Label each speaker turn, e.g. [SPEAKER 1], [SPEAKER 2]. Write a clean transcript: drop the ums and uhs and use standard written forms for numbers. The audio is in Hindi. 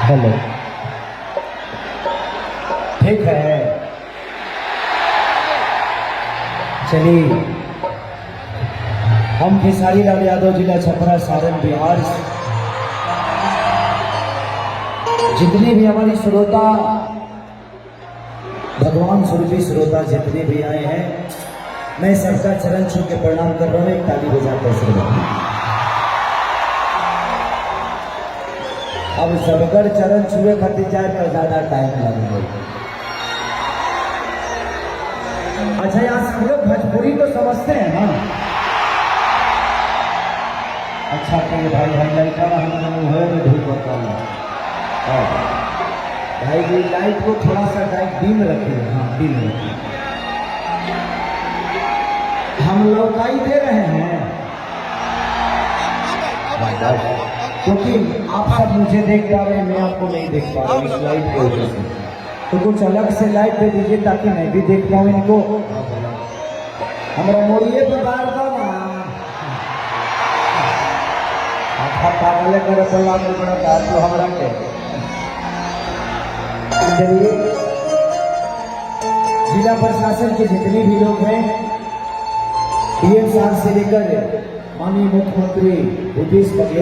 [SPEAKER 1] हेलो, ठीक है। चलिए, हम खेसारी लाल यादव, जिला छपरा, सारण, बिहार से जितने भी हमारी श्रोता, भगवान स्वरूपी श्रोता जितने भी आए हैं, मैं सबका चरण छू के प्रणाम कर रहा हूँ। एक ताली बजाकर श्रोता। अब सबकर चरण छुए खातिर जाए तो ज्यादा टाइम लगेगा। अच्छा, यहाँ सब लोग भोजपुरी तो समझते हैं ना? अच्छा कहिए भाई, भाई लड़का में धूप होता है भाई जी। लाइट को थोड़ा सा डिम रखिए। हाँ, डिम रखिए। हम लौकाई दे रहे हैं क्योंकि आप सब मुझे देख पा रहे हैं, मैं आपको नहीं देख पा रहा हूँ इस लाइट की वजह से। तो कुछ अलग से लाइट दे दीजिए ताकि मैं भी देख पाऊँ इनको। हमारा मोड़िए तो बार बार पागल कर बड़ा बात तो हमारा के। चलिए, जिला प्रशासन के जितने भी लोग हैं, डीएम साहब से लेकर माननीय मुख्यमंत्री भूपेश बघेल